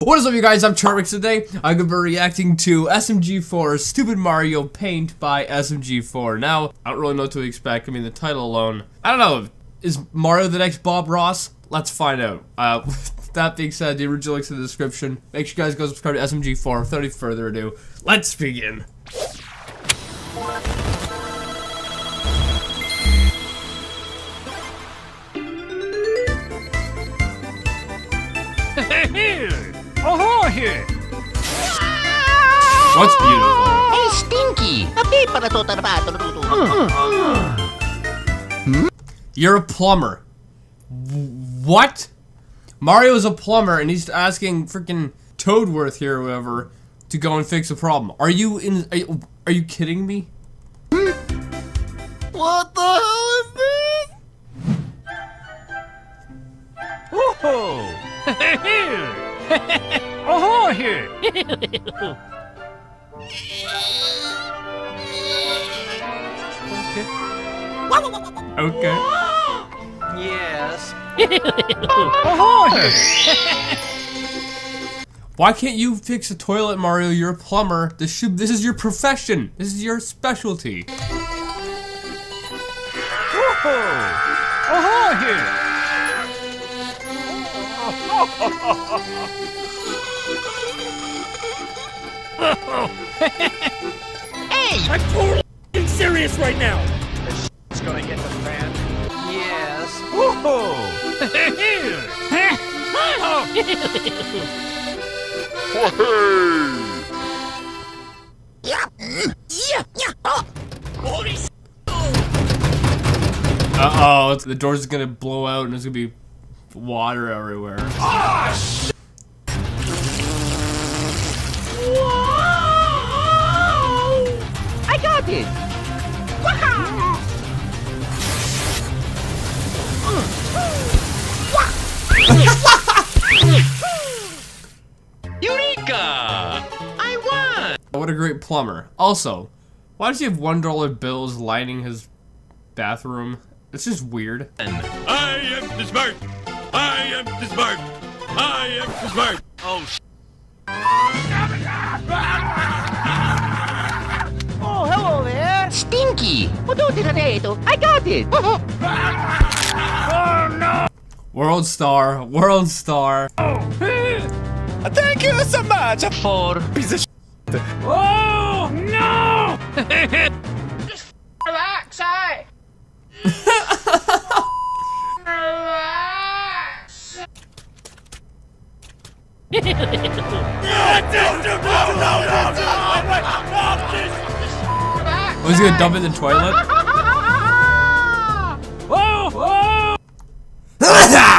What is up, you guys? I'm Charmx. Today I'm gonna be reacting to SMG4 Stupid Mario Paint by SMG4. Now, I don't really know what to expect. I mean, the title alone, I don't know. Is Mario the next Bob Ross? Let's find out. With that being said, the original link's in the description. Make sure you guys go subscribe to SMG4. Without any further ado, let's begin. Oh, here. What's beautiful? Hey, Stinky! You're a plumber. What? Mario's a plumber and he's asking freaking Toadworth here or whatever to go and fix a problem. Are you kidding me? What the hell is this? Oh, oh, here. Okay. Yes. Oh, here. Why can't you fix a toilet, Mario? You're a plumber. This is your profession. This is your specialty. Oh, here. Hey! I'm totally serious right now. It's gonna get the fan. Yes. Oh. Uh-oh, the door's gonna blow out and there's gonna be water everywhere. Oh, shit. I got it! Eureka! I won! What a great plumber. Also, why does he have $1 bills lining his bathroom? It's just weird. I am the smart. I am the smart. I am the smart. Oh, Oh, hello there! Stinky! I got it! Oh, no! World star, world star. thank you so much for piece of shit. Oh, no! Relax, I. Relax. Was he gonna dump it in the toilet? Whoa!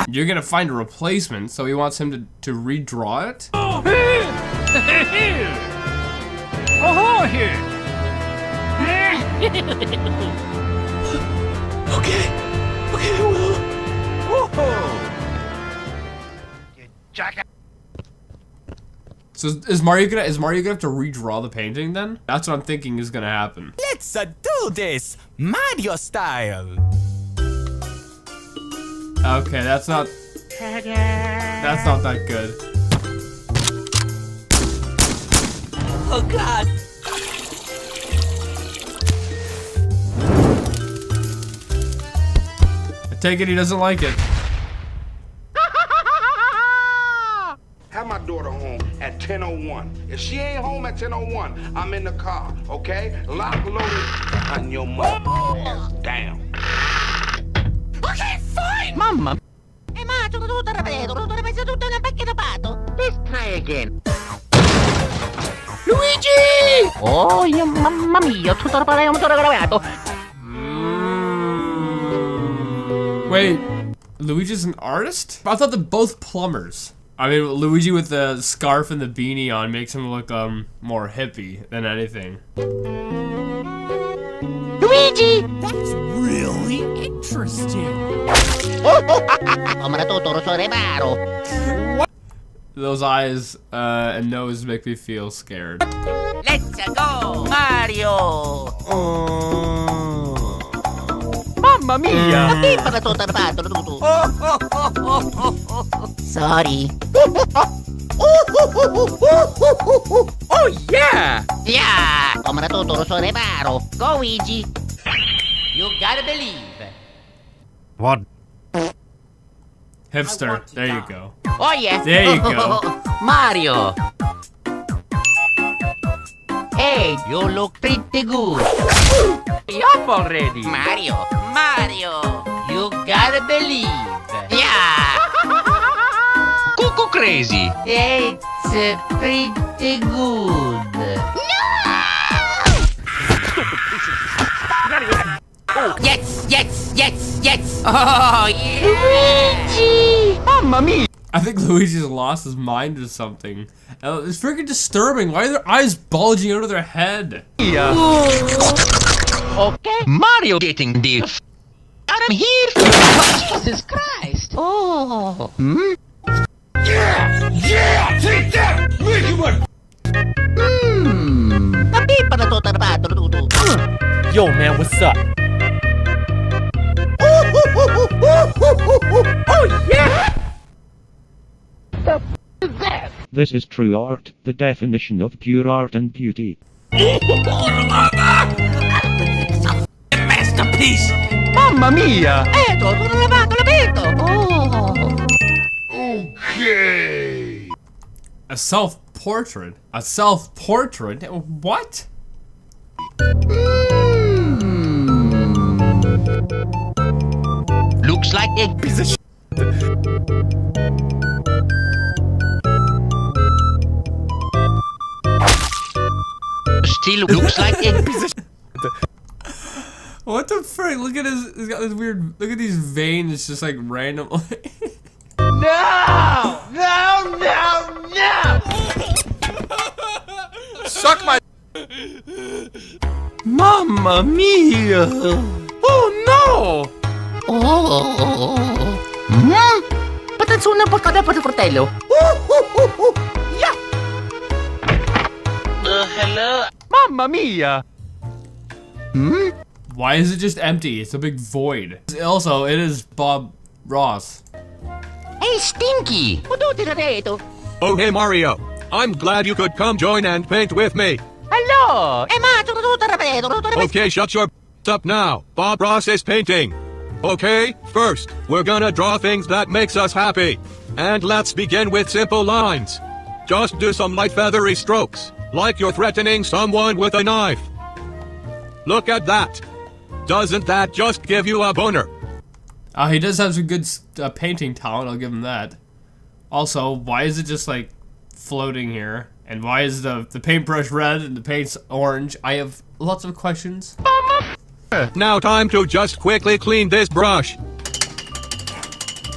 You're gonna find a replacement, so he wants him to redraw it? Oh, here! Okay, well. So is Mario gonna have to redraw the painting then? That's what I'm thinking is gonna happen. Let's do this Mario style. Okay, that's not that good. Oh God! I take it he doesn't like it. Have my daughter home at 10:01. If she ain't home at 10:01, I'm in the car, okay? Lock, loaded, on your mother. Damn. Okay, fine! Mamma! Let's try again. Luigi! Oh, mamma mia, tutto il motore gravato. Wait, Luigi's an artist? I thought they're both plumbers. I mean, Luigi with the scarf and the beanie on makes him look more hippie than anything. Luigi! That's really interesting. Those eyes and nose make me feel scared. Let's go, Mario! Mamma mia! Sorry. Oh, yeah! Yeah! Come natuturo sa reparo. Go, Luigi. You gotta believe. What? Hipster. There you go. Oh, yeah. There you go. Mario. Hey, you look pretty good. Up already! Mario. Mario. You gotta believe. Yeah. Cuckoo crazy! It's pretty good. Yes, yes, yes, yes. Oh, yeah. Luigi. Mamma mia! I think Luigi's lost his mind or something. It's freaking disturbing. Why are their eyes bulging out of their head? Okay. Mario getting the out of here! Jesus Christ. Oh. Yeah! Take that! Make him a Tapi pa natutarbato tutu. Yo, man, what's up? Oh, yeah! This is true art, the definition of pure art and beauty. Masterpiece! Mamma mia! Eto, tutto lavato, l'abito. Oh. Okay. A self-portrait? A self-portrait? What? Looks like a piece of Still looks like a piece of What the frick? Look at his. He's got this weird. Look at these veins, just like randomly. No! No, no, no! Suck my. Mamma mia! Oh no! Oh. Patanzuna po kada po fratello. Yeah. Hello. Mamma mia! Why is it just empty? It's a big void. Also, it is Bob Ross. Hey, Stinky. What do you do? Oh, hey, Mario. I'm glad you could come join and paint with me. Hello! Okay, shut your up now. Bob Ross is painting. Okay, first, we're gonna draw things that makes us happy. And let's begin with simple lines. Just do some light feathery strokes, like you're threatening someone with a knife. Look at that. Doesn't that just give you a boner? He does have some good painting talent, I'll give him that. Also, why is it just like floating here? And why is the paintbrush red and the paint's orange? I have lots of questions. Now time to just quickly clean this brush.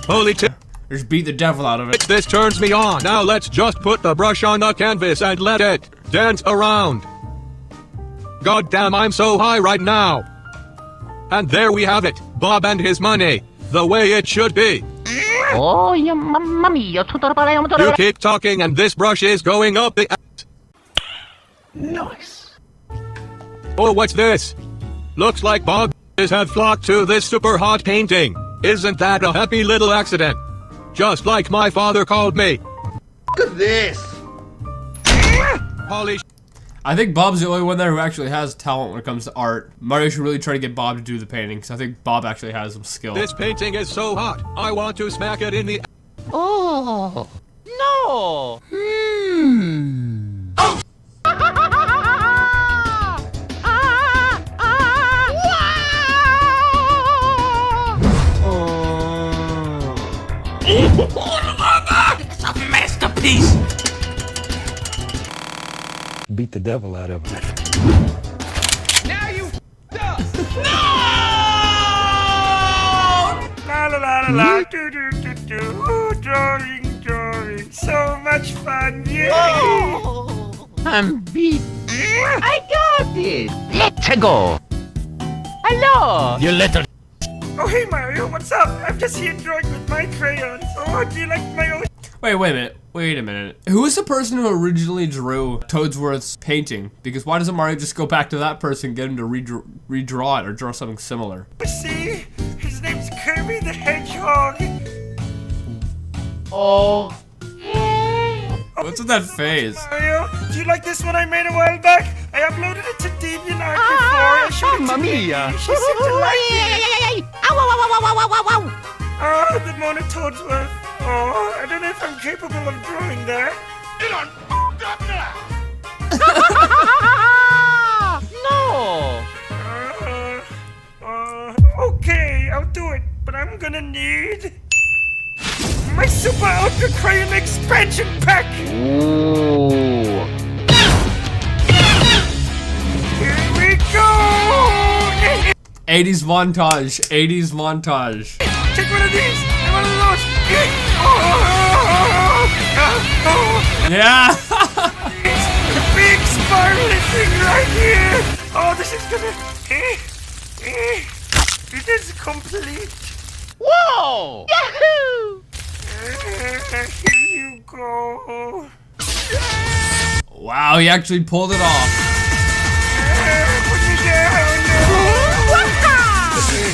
Holy tip. Just beat the devil out of it. This turns me on. Now let's just put the brush on the canvas and let it dance around. God damn, I'm so high right now. And there we have it. Bob and his money. The way it should be. Oh, yeah, mamma mia. You keep talking and this brush is going up the ass. Nice. Oh, what's this? Looks like Bob have flocked to this super hot painting. Isn't that a happy little accident? Just like my father called me. Look at this. Holy sh**. I think Bob's the only one there who actually has talent when it comes to art. Mario should really try to get Bob to do the painting, because I think Bob actually has some skill. This painting is so hot. I want to smack it in the Oh. No! It's a masterpiece! Beat the devil out of him. Now you La la la la la, do do do do, ooh, drawing, so much fun, yeah! I'm beat. I got it. Let's go. Hello! You little. Oh hey Mario, what's up? I'm just here drawing with my crayons. Oh, do you like my old... Wait a minute. Who was the person who originally drew Toadsworth's painting? Because why doesn't Mario just go back to that person and get him to redraw it or draw something similar? See? His name's Kirby the Hedgehog. Oh. What's with that face? Mario, do you like this one I made a while back? I uploaded it to DeviantArt before. I showed it to Minnie. She seemed to like it. Oh, the monotones were... Oh, I don't know if I'm capable of drawing that. You done f***ed up now. Okay, I'll do it, but I'm gonna need my Super Ultra Crayon Expansion Pack! Ooh. Here we go! 80s montage. 80s montage. Take one of these and one of those! Yeah! The big sparkly thing right here! Oh, this is gonna... It is complete! Whoa! Yahoo! Here you go. Wow, he actually pulled it off. Put me down.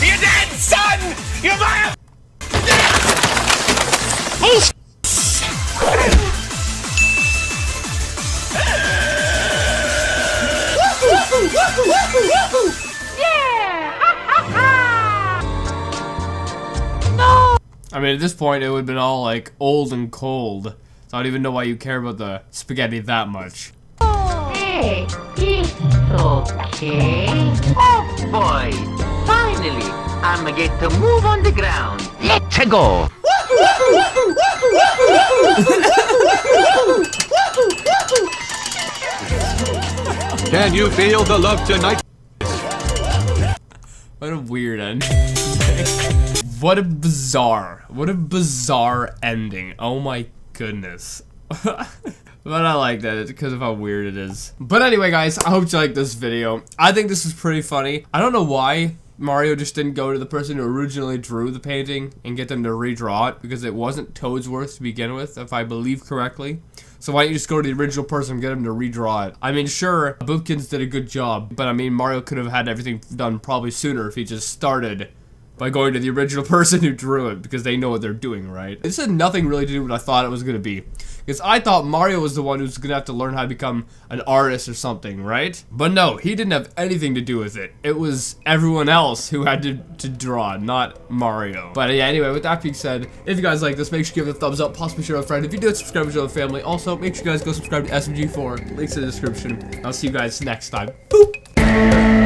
You're dead, son! You're my... I mean, at this point, it would have been all, like, old and cold. So I don't even know why you care about the spaghetti that much. Hey, it's okay. Oh boy, finally, I'ma get to move on the ground. Let's go. Can you feel the love tonight? What a weird ending. What a bizarre ending. Oh my goodness. But I like that, it's because of how weird it is. But anyway, guys, I hope you liked this video. I think this is pretty funny. I don't know why Mario just didn't go to the person who originally drew the painting and get them to redraw it, because it wasn't Toadsworth to begin with, if I believe correctly. So why don't you just go to the original person and get him to redraw it? I mean, sure, Boopkins did a good job, but I mean, Mario could have had everything done probably sooner if he just started by going to the original person who drew it, because they know what they're doing, right? This had nothing really to do with what I thought it was going to be. Because I thought Mario was the one who's going to have to learn how to become an artist or something, right? But no, he didn't have anything to do with it. It was everyone else who had to draw, not Mario. But yeah, anyway, with that being said, if you guys like this, make sure you give it a thumbs up, possibly share with a friend. If you do, subscribe to the family. Also, make sure you guys go subscribe to SMG4. Links in the description. I'll see you guys next time. Boop!